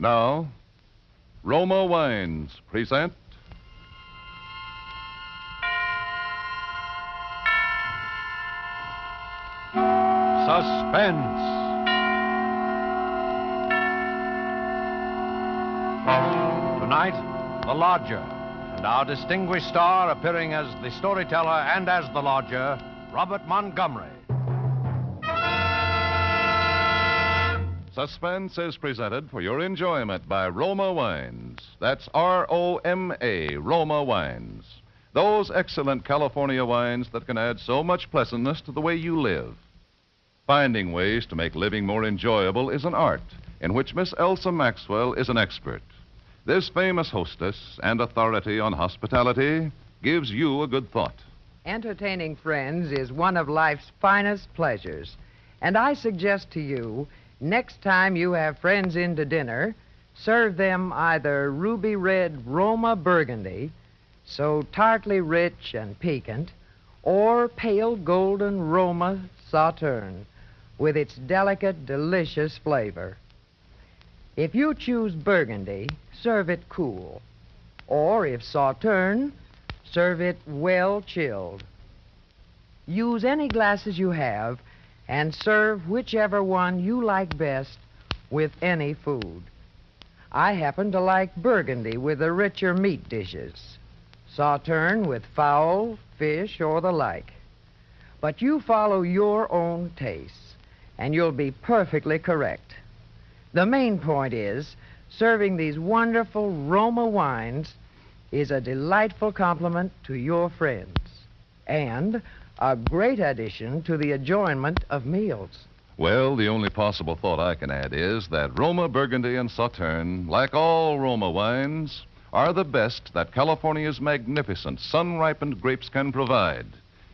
Now, Roma Wines present Suspense. Tonight, The Lodger, and our distinguished star appearing as the storyteller and as the lodger, Robert Montgomery. Suspense is presented for your enjoyment by Roma Wines. That's R-O-M-A, Roma Wines. Those excellent California wines that can add so much pleasantness to the way you live. Finding ways to make living more enjoyable is an art in which Miss Elsa Maxwell is an expert. This famous hostess and authority on hospitality gives you a good thought. Entertaining friends is one of life's finest pleasures. And I suggest to you, next time you have friends in to dinner, serve them either ruby red Roma Burgundy, so tartly rich and piquant, or pale golden Roma Sauterne, with its delicate, delicious flavor. If you choose Burgundy, serve it cool. Or if Sauterne, serve it well chilled. Use any glasses you have and serve whichever one you like best with any food. I happen to like Burgundy with the richer meat dishes, Sauterne with fowl, fish, or the like. But you follow your own tastes, and you'll be perfectly correct. The main point is, serving these wonderful Roma wines is a delightful compliment to your friends and a great addition to the enjoyment of meals. Well, the only possible thought I can add is that Roma Burgundy and Sauterne, like all Roma wines, are the best that California's magnificent sun-ripened grapes can provide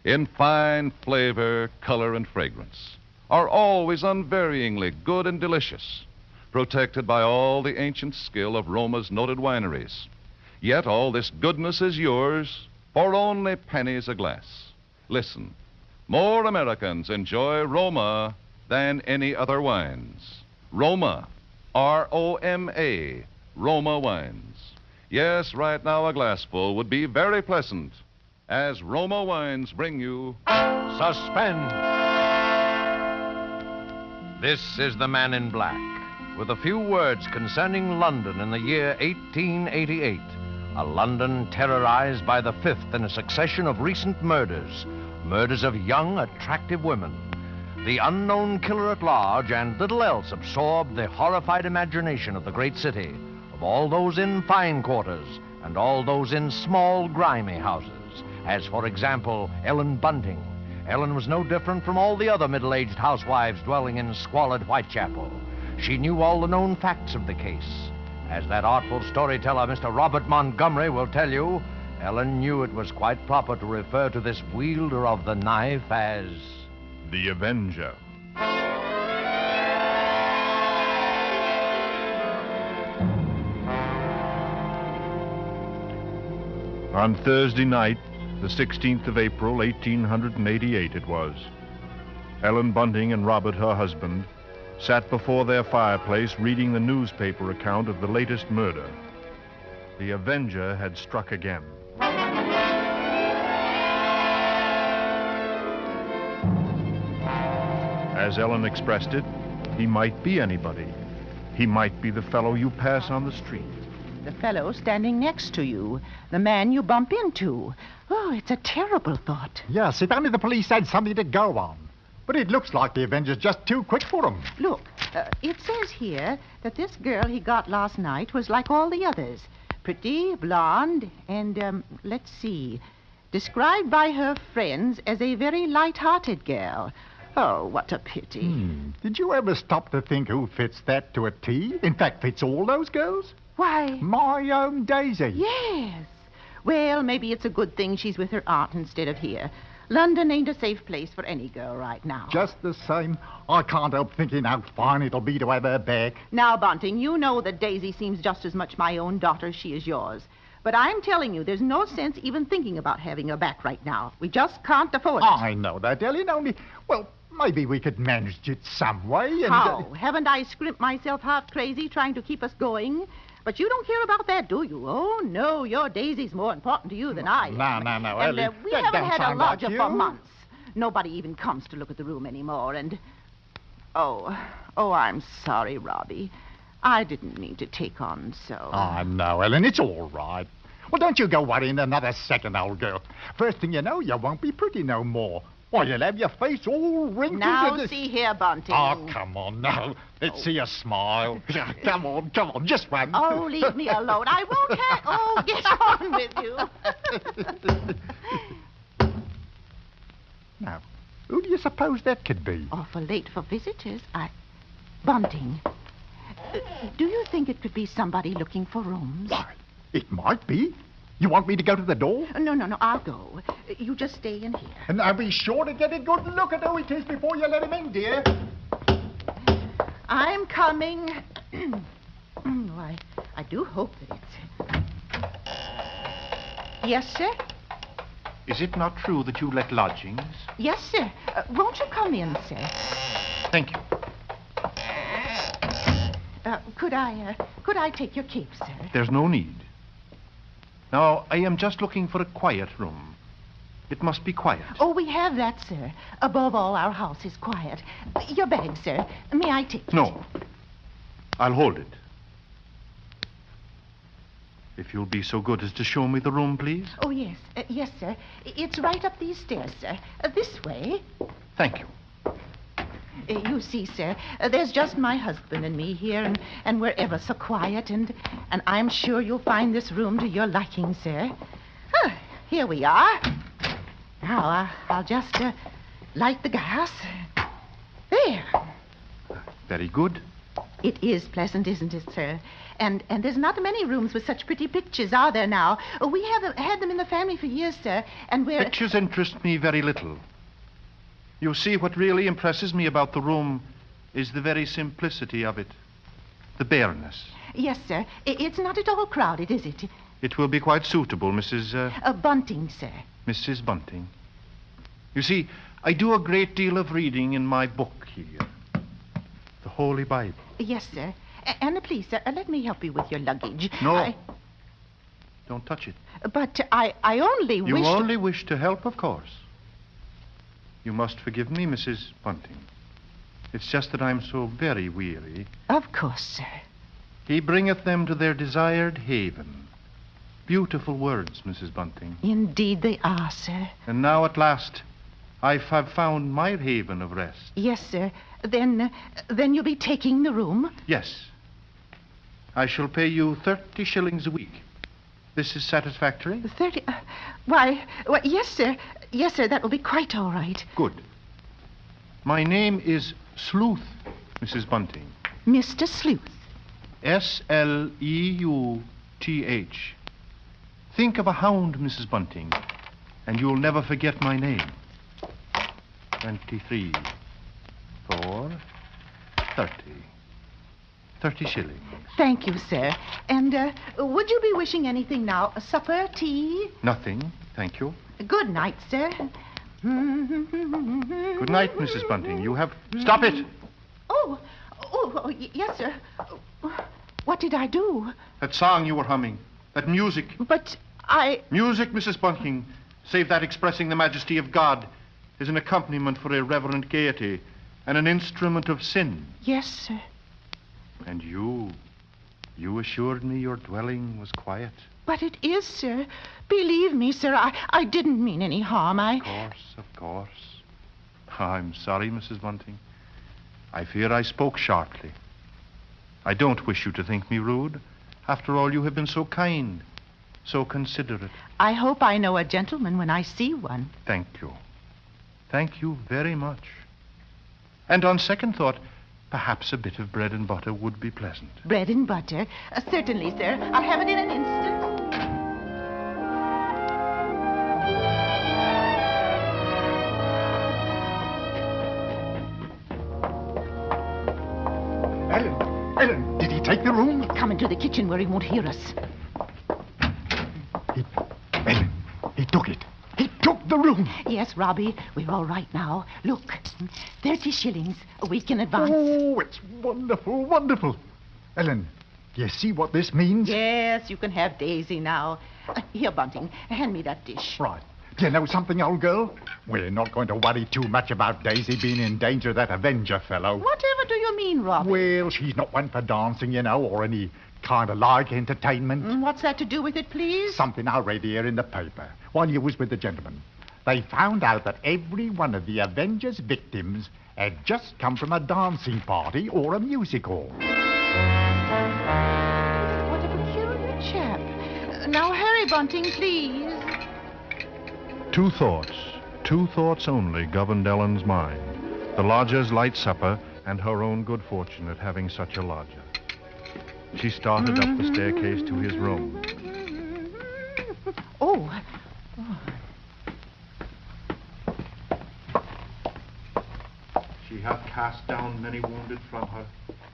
in fine flavor, color, and fragrance, are always unvaryingly good and delicious, protected by all the ancient skill of Roma's noted wineries. Yet all this goodness is yours for only pennies a glass. Listen, more Americans enjoy Roma than any other wines. Roma, R-O-M-A, Roma wines. Yes, right now a glassful would be very pleasant, as Roma wines bring you Suspense. This is the Man in Black, with a few words concerning London in the year 1888. A London terrorized by the fifth in a succession of recent murders. Murders of young, attractive women. The unknown killer at large and little else absorbed the horrified imagination of the great city, of all those in fine quarters and all those in small, grimy houses, as, for example, Ellen Bunting. Ellen was no different from all the other middle-aged housewives dwelling in squalid Whitechapel. She knew all the known facts of the case. As that artful storyteller, Mr. Robert Montgomery, will tell you, Ellen knew it was quite proper to refer to this wielder of the knife as the Avenger. On Thursday night, the 16th of April, 1888 it was, Ellen Bunting and Robert, her husband, sat before their fireplace reading the newspaper account of the latest murder. The Avenger had struck again. As Ellen expressed it, he might be anybody. He might be the fellow you pass on the street. The fellow standing next to you. The man you bump into. Oh, it's a terrible thought. Yes, if only the police had something to go on. But it looks like the Avenger's just too quick for him. Look, it says here that this girl he got last night was like all the others. Pretty, blonde, and, let's see, described by her friends as a very light-hearted girl. Oh, what a pity. Did you ever stop to think who fits that to a T? In fact, fits all those girls? Why? My own Daisy. Yes. Well, maybe it's a good thing she's with her aunt instead of here. London ain't a safe place for any girl right now. Just the same, I can't help thinking how fine it'll be to have her back. Now, Bunting, you know that Daisy seems just as much my own daughter as she is yours. But I'm telling you, there's no sense even thinking about having her back right now. We just can't afford it. I know that, Ellen, only... Well, Maybe we could manage it some way and... How? Haven't I scrimped myself half crazy trying to keep us going? But you don't care about that, do you? Oh, no, your Daisy's more important to you than I am. No, And Ellie. we that haven't don't had a sound like lodger you. for months. Nobody even comes to look at the room anymore, and... Oh, I'm sorry, Robbie. I didn't mean to take on so. Oh, no, Ellen, it's all right. Well, don't you go worrying another second, old girl. First thing you know, you won't be pretty no more. Why, you'll have your face all wrinkled. Now, see here, Bunting. Oh, come on now. Let's see you smile. Come on, just one. Oh, leave me alone. I won't have... Oh, get on with you. Now, who do you suppose that could be? Awful late for visitors. Bunting. Do you think it could be somebody looking for rooms? Why, it might be. You want me to go to the door? No, I'll go. You just stay in here. And I'll be sure to get a good look at who it is before you let him in, dear. I'm coming. Why, I do hope that it's... Yes, sir? Is it not true that you let lodgings? Yes, sir. Won't you come in, sir? Thank you. Could I take your cape, sir? There's no need. Now, I am just looking for a quiet room. It must be quiet. Oh, we have that, sir. Above all, our house is quiet. Your bag, sir. May I take it? No. I'll hold it. If you'll be so good as to show me the room, please. Oh, yes. Yes, sir. It's right up these stairs, sir. This way. Thank you. You see, sir, there's just my husband and me here, and we're ever so quiet, and I'm sure you'll find this room to your liking, sir. Here we are. Now, I'll just light the gas. There. Very good. It is pleasant, isn't it, sir? And there's not many rooms with such pretty pictures, are there now? We have had them in the family for years, sir, and we're... Pictures interest me very little. You see, what really impresses me about the room is the very simplicity of it. The bareness. Yes, sir. It's not at all crowded, is it? It will be quite suitable, Mrs. Bunting, sir. Mrs. Bunting. You see, I do a great deal of reading in my book here. The Holy Bible. Yes, sir. And please, sir, let me help you with your luggage. No. Don't touch it. But I only wish... You only wish to help, of course. You must forgive me, Mrs. Bunting. It's just that I'm so very weary. Of course, sir. He bringeth them to their desired haven. Beautiful words, Mrs. Bunting. Indeed they are, sir. And now at last, I have found my haven of rest. Yes, sir. Then you'll be taking the room? Yes. I shall pay you 30 shillings a week. This is satisfactory? 30... Why, yes, sir. Yes, sir, that will be quite all right. Good. My name is Sleuth, Mrs. Bunting. Mr. Sleuth. S-L-E-U-T-H. Think of a hound, Mrs. Bunting, and you'll never forget my name. 23, 4, 30. 30 shillings. Thank you, sir. And would you be wishing anything now? Supper, tea? Nothing, thank you. Good night, sir. Good night, Mrs. Bunting. You have... Stop it! Oh, yes, sir. What did I do? That song you were humming. That music. But Music, Mrs. Bunting, save that expressing the majesty of God, is an accompaniment for irreverent gaiety and an instrument of sin. Yes, sir. And you assured me your dwelling was quiet. But it is, sir. Believe me, sir, I didn't mean any harm. Of course. I'm sorry, Mrs. Bunting. I fear I spoke sharply. I don't wish you to think me rude. After all, you have been so kind, so considerate. I hope I know a gentleman when I see one. Thank you. Thank you very much. And on second thought, perhaps a bit of bread and butter would be pleasant. Bread and butter? Certainly, sir. I'll have it in an instant. Ellen, did he take the room? Come into the kitchen where he won't hear us. Ellen, he took it. He took The room. Yes, Robbie, we're all right now. Look, 30 shillings a week in advance. Oh, it's wonderful, wonderful. Ellen, do you see what this means? Yes, you can have Daisy now. Here, Bunting, hand me that dish. Right. Do you know something, old girl? We're not going to worry too much about Daisy being in danger of that Avenger fellow. Whatever do you mean, Robbie? Well, she's not one for dancing, you know, or any kind of like entertainment. What's that to do with it, please? Something I read here in the paper while you was with the gentleman. They found out that every one of the Avengers' victims had just come from a dancing party or a music hall. What a peculiar chap. Now hurry, Bunting, please. Two thoughts only governed Ellen's mind. The lodger's light supper and her own good fortune at having such a lodger. She started up the staircase to his room. Oh. She hath cast down many wounded from her.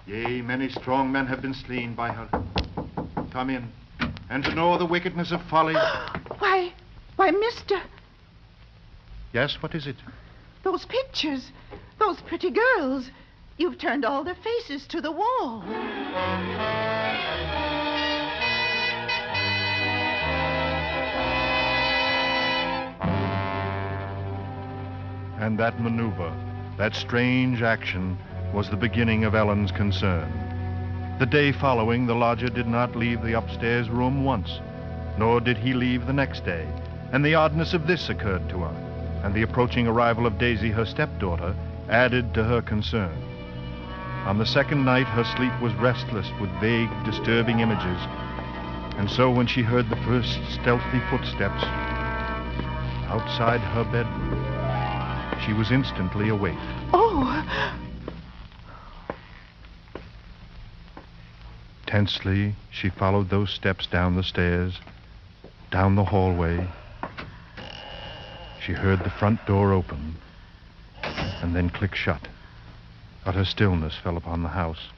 Yea, many strong men have been slain by her. Come in, and to know the wickedness of folly. Why, mister, Yes, what is it? those pictures, those pretty girls. You've turned all their faces to the wall. And that maneuver, that strange action, was the beginning of Ellen's concern. The day following, the lodger did not leave the upstairs room once, nor did he leave the next day. And the oddness of this occurred to her, and the approaching arrival of Daisy, her stepdaughter, added to her concern. On the second night, her sleep was restless with vague, disturbing images. And so when she heard the first stealthy footsteps outside her bedroom, she was instantly awake. Oh! Tensely, she followed those steps down the stairs, down the hallway. She heard the front door open and then click shut. Utter stillness fell upon the house,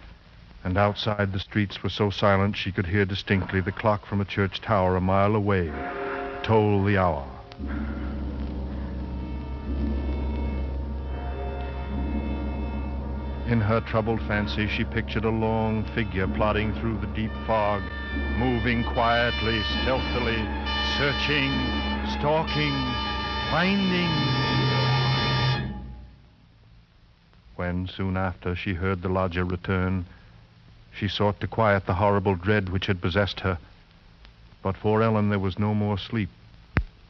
and outside the streets were so silent she could hear distinctly the clock from a church tower a mile away toll the hour. In her troubled fancy, she pictured a long figure plodding through the deep fog, moving quietly, stealthily, searching, stalking, finding. When, soon after, she heard the lodger return, she sought to quiet the horrible dread which had possessed her. But for Ellen there was no more sleep,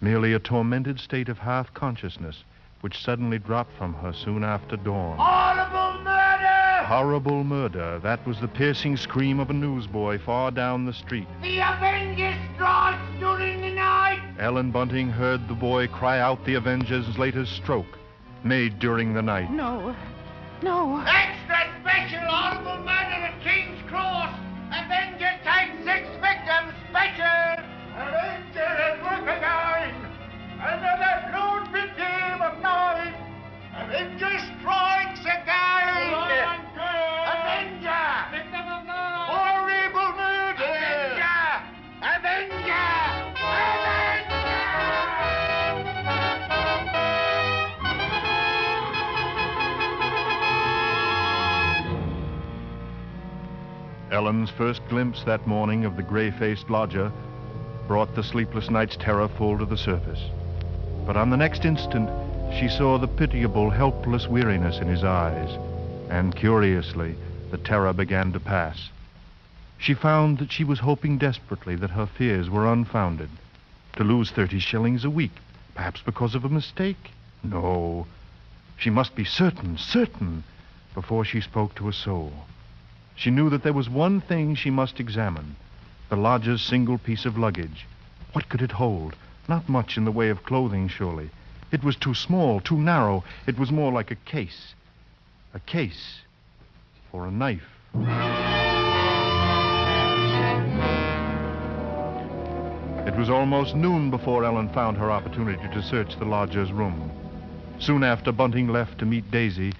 merely a tormented state of half-consciousness, which suddenly dropped from her soon after dawn. Horrible murder! Horrible murder. That was the piercing scream of a newsboy far down the street. The Avengers strikes during the night! Ellen Bunting heard the boy cry out the Avenger's latest stroke, made during the night. No. Extra special horrible murder at King's Cross! Avenger takes 6 victims special! Avenger at work again! Another blood victim of night! Avenger strikes again! Avenger! Victim of night! Horrible murder! Avenger! Ellen's first glimpse that morning of the gray-faced lodger brought the sleepless night's terror full to the surface. But on the next instant, she saw the pitiable, helpless weariness in his eyes, and curiously, the terror began to pass. She found that she was hoping desperately that her fears were unfounded. To lose 30 shillings a week, perhaps because of a mistake? No. She must be certain, before she spoke to a soul. She knew that there was one thing she must examine, the lodger's single piece of luggage. What could it hold? Not much in the way of clothing, surely. It was too small, too narrow. It was more like a case. A case for a knife. It was almost noon before Ellen found her opportunity to search the lodger's room. Soon after Bunting left to meet Daisy,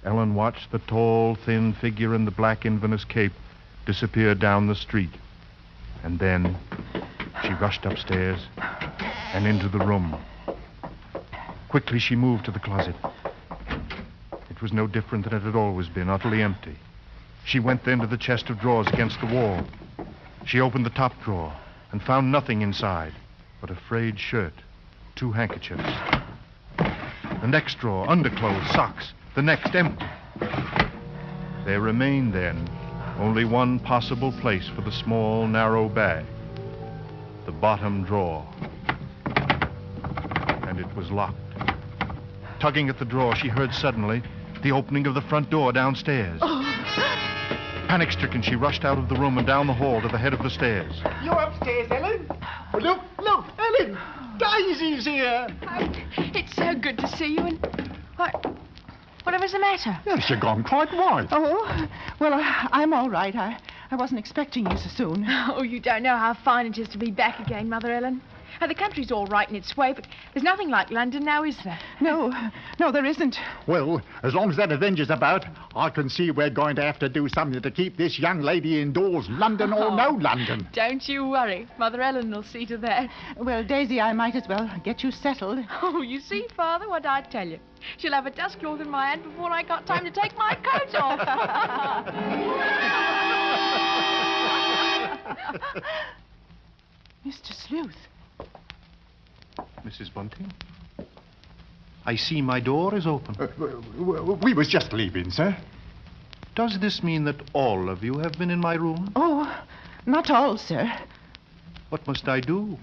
Ellen watched the tall, thin figure in the black Inverness cape disappear down the street. And then she rushed upstairs and into the room. Quickly, she moved to the closet. It was no different than it had always been, utterly empty. She went then to the chest of drawers against the wall. She opened the top drawer and found nothing inside but a frayed shirt, 2 handkerchiefs. The next drawer, underclothes, socks. The next, empty. There remained, then, only one possible place for the small, narrow bag. The bottom drawer. And it was locked. Tugging at the drawer, she heard suddenly the opening of the front door downstairs. Panic-stricken, she rushed out of the room and down the hall to the head of the stairs. You're upstairs, Ellen? Oh, look, Ellen! Daisy's here! It's so good to see you, and... Whatever's the matter? Yes, you've gone quite white. Oh, well, I'm all right. I wasn't expecting you so soon. Oh, you don't know how fine it is to be back again, Mother Ellen. The country's all right in its way, but there's nothing like London now, is there? No, there isn't. Well, as long as that Avenger's about, I can see we're going to have to do something to keep this young lady indoors, London or no London. Don't you worry. Mother Ellen will see to that. Well, Daisy, I might as well get you settled. Oh, you see, Father, what I tell you. She'll have a dust cloth in my hand before I got time to take my coat off. Mr. Sleuth. Mrs. Bunting? I see my door is open. We was just leaving, sir. Does this mean that all of you have been in my room? Oh, not all, sir. What must I do?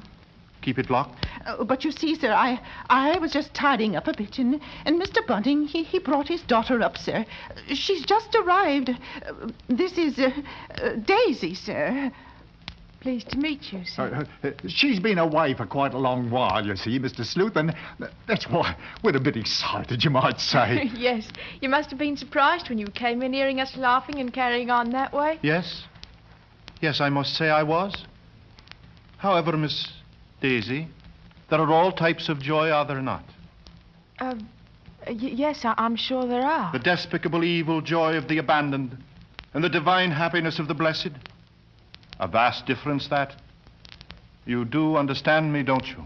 Keep it locked? But you see, sir, I was just tidying up a bit, and Mr. Bunting, he brought his daughter up, sir. She's just arrived. This is Daisy, sir. Pleased to meet you, sir. She's been away for quite a long while, you see, Mr. Sleuth, and that's why we're a bit excited, you might say. Yes. You must have been surprised when you came in hearing us laughing and carrying on that way. Yes. Yes, I must say I was. However, Miss Daisy, there are all types of joy, are there not? Yes, I'm sure there are. The despicable evil joy of the abandoned and the divine happiness of the blessed. A vast difference, that. You do understand me, don't you?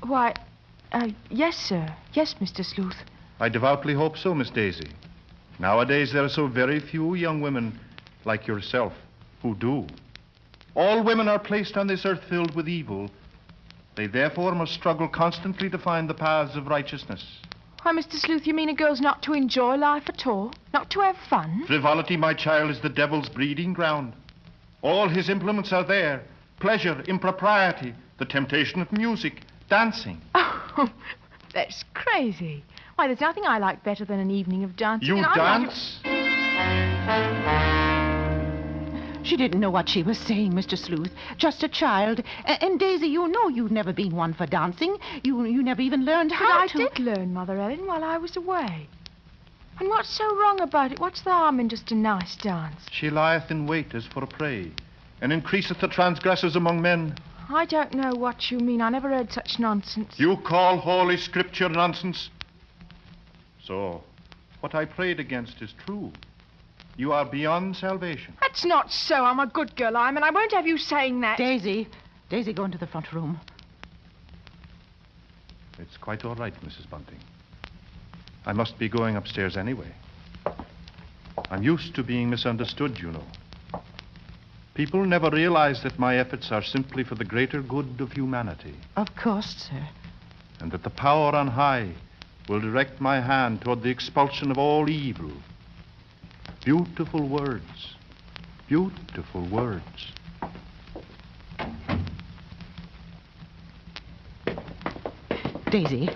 Why, yes, sir. Yes, Mr. Sleuth. I devoutly hope so, Miss Daisy. Nowadays, there are so very few young women like yourself who do. All women are placed on this earth filled with evil. They therefore must struggle constantly to find the paths of righteousness. Why, Mr. Sleuth, you mean a girl's not to enjoy life at all? Not to have fun? Frivolity, my child, is the devil's breeding ground. All his implements are there. Pleasure, impropriety, the temptation of music, dancing. Oh, that's crazy. Why, there's nothing I like better than an evening of dancing. You dance? She didn't know what she was saying, Mr. Sleuth. Just a child. And Daisy, you know you've never been one for dancing. You never even learned how to. I did learn, Mother Ellen, while I was away. And what's so wrong about it? What's the harm in just a nice dance? She lieth in wait as for a prey, and increaseth the transgressors among men. I don't know what you mean. I never heard such nonsense. You call Holy Scripture nonsense? So, what I prayed against is true. You are beyond salvation. That's not so. I'm a good girl, and I won't have you saying that. Daisy, go into the front room. It's quite all right, Mrs. Bunting. I must be going upstairs anyway. I'm used to being misunderstood, you know. People never realize that my efforts are simply for the greater good of humanity. Of course, sir. And that the power on high will direct my hand toward the expulsion of all evil. Beautiful words. Beautiful words. Daisy,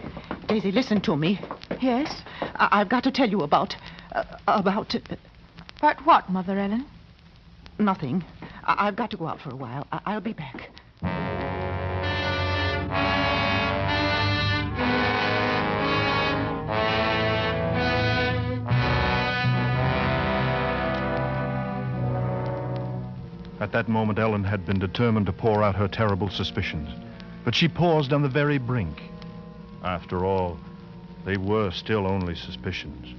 listen to me. Yes? I've got to tell you about... About what, Mother Ellen? Nothing. I've got to go out for a while. I'll be back. At that moment, Ellen had been determined to pour out her terrible suspicions. But she paused on the very brink. After all, they were still only suspicions.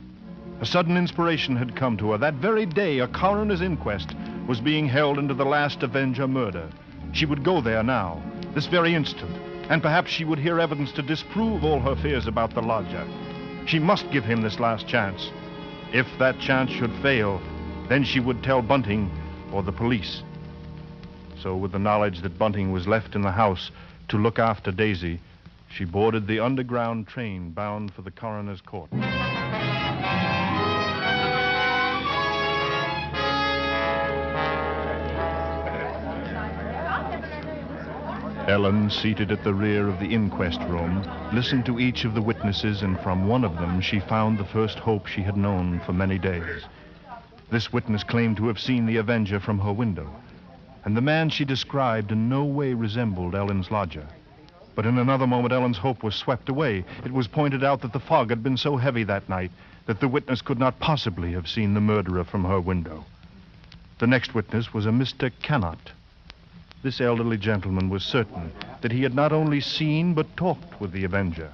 A sudden inspiration had come to her. That very day, a coroner's inquest was being held into the last Avenger murder. She would go there now, this very instant, and perhaps she would hear evidence to disprove all her fears about the lodger. She must give him this last chance. If that chance should fail, then she would tell Bunting or the police. So with the knowledge that Bunting was left in the house to look after Daisy, she boarded the underground train bound for the coroner's court. Ellen, seated at the rear of the inquest room, listened to each of the witnesses, and from one of them she found the first hope she had known for many days. This witness claimed to have seen the Avenger from her window, and the man she described in no way resembled Ellen's lodger. But in another moment, Ellen's hope was swept away. It was pointed out that the fog had been so heavy that night that the witness could not possibly have seen the murderer from her window. The next witness was a Mr. Cannot. This elderly gentleman was certain that he had not only seen but talked with the Avenger.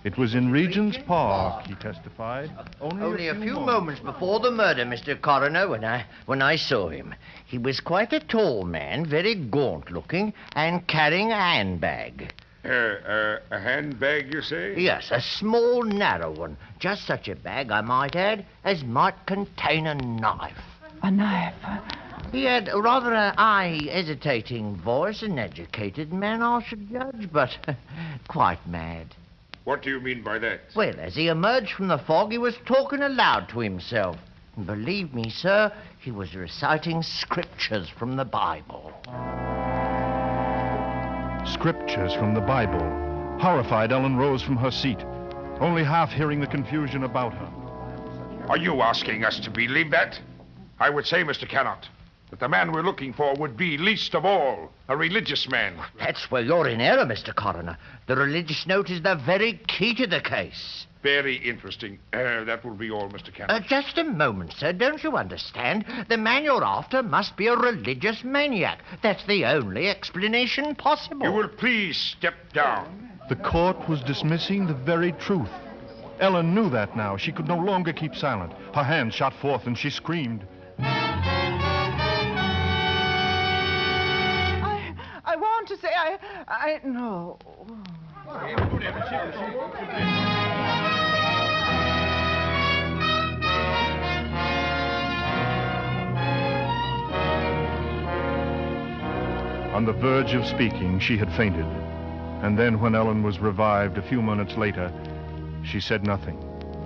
It was in Regent's Park, he testified. Only a few moments before the murder, Mr. Coroner, when I saw him. He was quite a tall man, very gaunt-looking, and carrying a handbag. A handbag, you say? Yes, a small, narrow one. Just such a bag, I might add, as might contain a knife. A knife? He had rather an hesitating voice, an educated man, I should judge, but quite mad. What do you mean by that? Well, as he emerged from the fog, he was talking aloud to himself. And believe me, sir, he was reciting scriptures from the Bible. Scriptures from the Bible. Horrified, Ellen rose from her seat, only half hearing the confusion about her. Are you asking us to believe that? I would say, Mr. Cannot, that the man we're looking for would be, least of all, a religious man. That's where you're in error, Mr. Coroner. The religious note is the very key to the case. Very interesting. That will be all, Mr. Cannot. Just a moment, sir. Don't you understand? The man you're after must be a religious maniac. That's the only explanation possible. You will please step down. The court was dismissing the very truth. Ellen knew that now. She could no longer keep silent. Her hand shot forth and she screamed. I want to say no. On the verge of speaking, she had fainted. And then when Ellen was revived a few minutes later, she said nothing.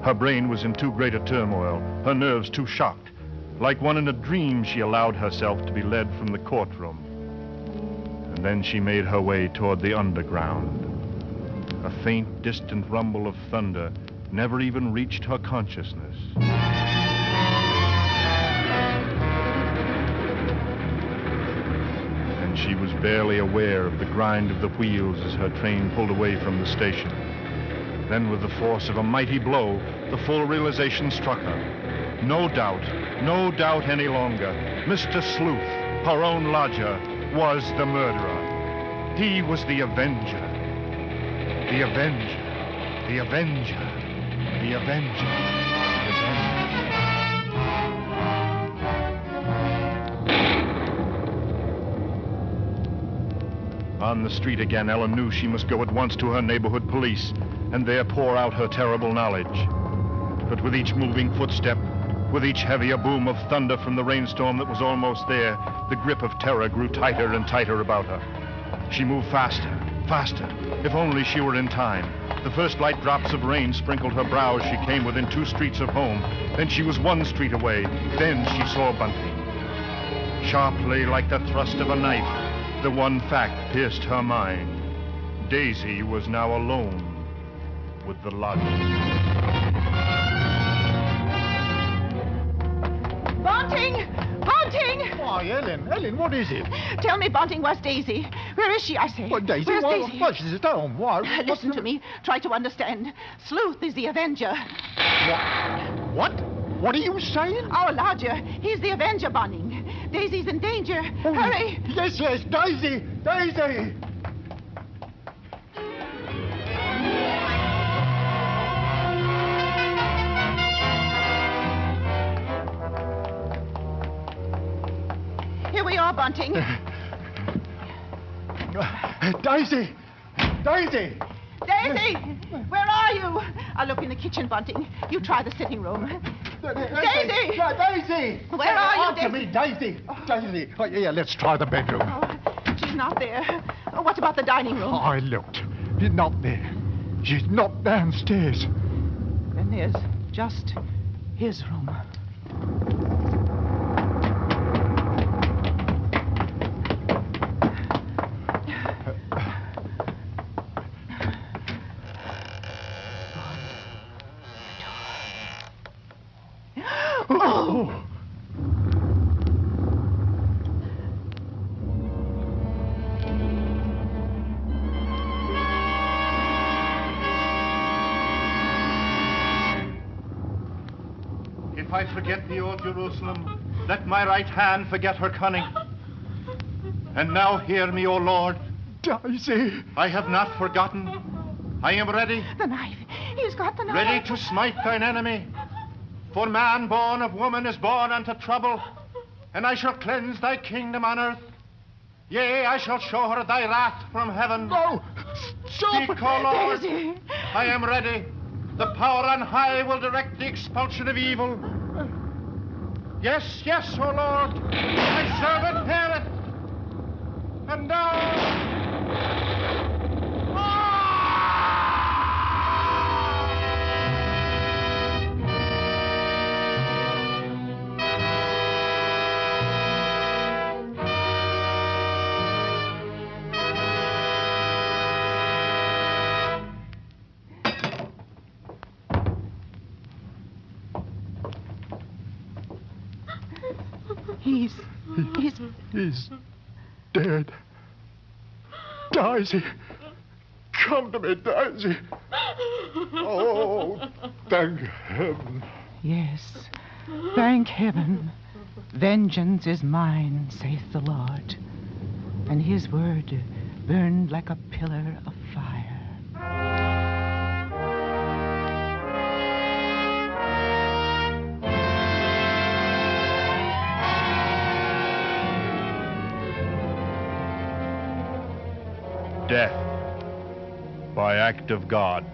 Her brain was in too great a turmoil, her nerves too shocked. Like one in a dream, she allowed herself to be led from the courtroom. And then she made her way toward the underground. A faint, distant rumble of thunder never even reached her consciousness. And she was barely aware of the grind of the wheels as her train pulled away from the station. Then, with the force of a mighty blow, the full realization struck her. No doubt any longer. Mr. Sleuth, her own lodger, was the murderer. He was the Avenger. The Avenger. The Avenger. The Avenger. On the street again, Ellen knew she must go at once to her neighborhood police and there pour out her terrible knowledge. But with each moving footstep, with each heavier boom of thunder from the rainstorm that was almost there, the grip of terror grew tighter and tighter about her. She moved faster. If only she were in time. The first light drops of rain sprinkled her brow as she came within 2 streets of home. Then she was 1 street away. Then she saw Bunting. Sharply, like the thrust of a knife, the one fact pierced her mind. Daisy was now alone with the lodger. Bunting! Why, Ellen, what is it? Tell me, Bunting, where's Daisy? Where is she, I say? What, Daisy? Where's Daisy? Why, she's at home. Why? Listen to me. Try to understand. Sleuth is the Avenger. What? What are you saying? Our lodger. He's the Avenger, Bunting. Daisy's in danger. Oh, Hurry. Yes, Daisy! Here we are, Bunting. Daisy! Daisy! Daisy! Where are you? I'll look in the kitchen, Bunting. You try the sitting room. Daisy! Daisy! Where are you, Answer me, Daisy! Daisy! Oh, yeah, let's try the bedroom. Oh, she's not there. Oh, what about the dining room? I looked. She's not there. She's not downstairs. Then there's just his room. Oh. If I forget thee, O Jerusalem, let my right hand forget her cunning. And now hear me, O Lord. Daisy! I have not forgotten. I am ready. The knife. He's got the knife. Ready to smite thine enemy. For man born of woman is born unto trouble, and I shall cleanse thy kingdom on earth. Yea, I shall show her thy wrath from heaven. No! Stop! Speak, O Lord. Daisy. I am ready. The power on high will direct the expulsion of evil. Yes, yes, O Lord. Thy servant heareth. And now... He's dead. Daisy! Come to me, Daisy! Oh, thank heaven. Yes, thank heaven. Vengeance is mine, saith the Lord. And his word burned like a pillar of fire. Death by act of God.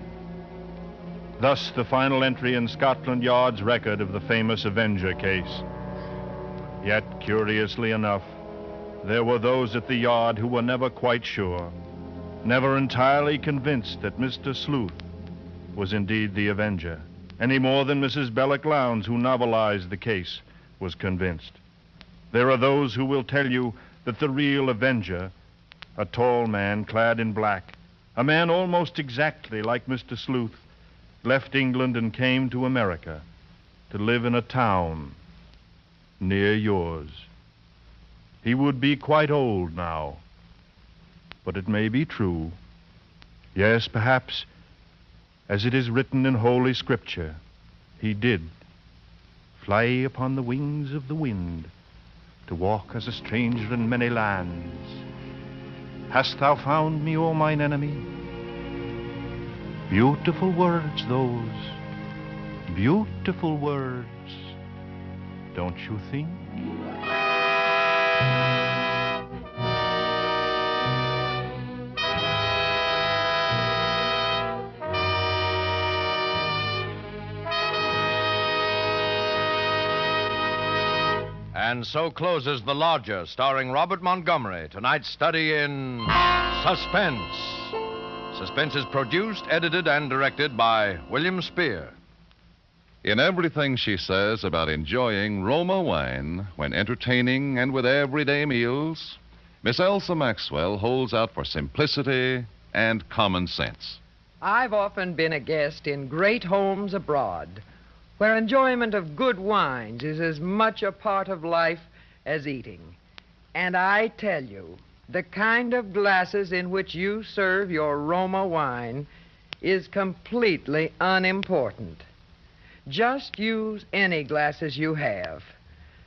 Thus the final entry in Scotland Yard's record of the famous Avenger case. Yet, curiously enough, there were those at the Yard who were never quite sure, never entirely convinced that Mr. Sleuth was indeed the Avenger, any more than Mrs. Belloc Lowndes, who novelized the case, was convinced. There are those who will tell you that the real Avenger, a tall man clad in black, a man almost exactly like Mr. Sleuth, left England and came to America to live in a town near yours. He would be quite old now, but it may be true. Yes, perhaps, as it is written in Holy Scripture, he did fly upon the wings of the wind to walk as a stranger in many lands. Hast thou found me, O mine enemy? Beautiful words, those. Beautiful words. Don't you think? And so closes The Lodger, starring Robert Montgomery, tonight's study in Suspense. Suspense is produced, edited, and directed by William Spear. In everything she says about enjoying Roma wine when entertaining and with everyday meals, Miss Elsa Maxwell holds out for simplicity and common sense. I've often been a guest in great homes abroad, where enjoyment of good wines is as much a part of life as eating. And I tell you, the kind of glasses in which you serve your Roma wine is completely unimportant. Just use any glasses you have.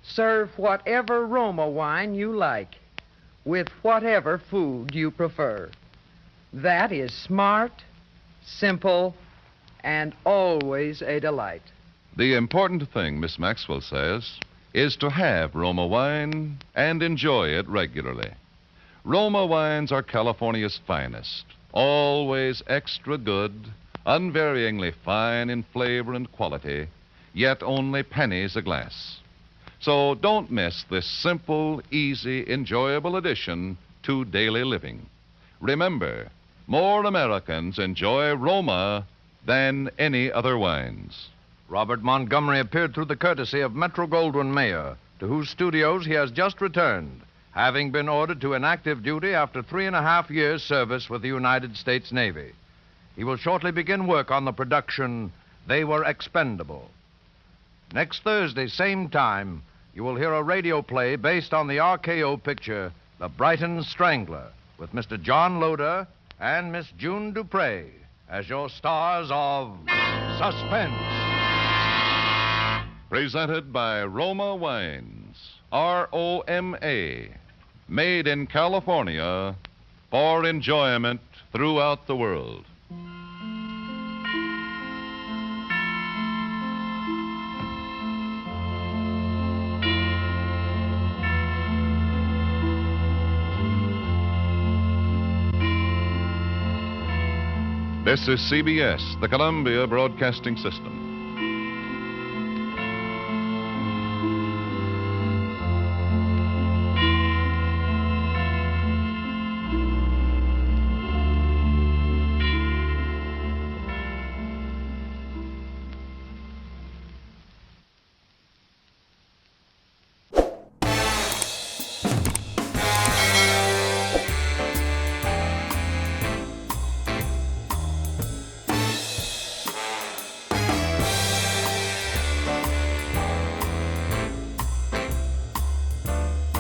Serve whatever Roma wine you like, with whatever food you prefer. That is smart, simple, and always a delight. The important thing, Miss Maxwell says, is to have Roma wine and enjoy it regularly. Roma wines are California's finest, always extra good, unvaryingly fine in flavor and quality, yet only pennies a glass. So don't miss this simple, easy, enjoyable addition to daily living. Remember, more Americans enjoy Roma than any other wines. Robert Montgomery appeared through the courtesy of Metro-Goldwyn-Mayer, to whose studios he has just returned, having been ordered to inactive duty after 3.5 years' service with the United States Navy. He will shortly begin work on the production, They Were Expendable. Next Thursday, same time, you will hear a radio play based on the RKO picture, The Brighton Strangler, with Mr. John Loder and Miss June Dupre as your stars of Suspense. Presented by Roma Wines, R-O-M-A, made in California for enjoyment throughout the world. This is CBS, the Columbia Broadcasting System.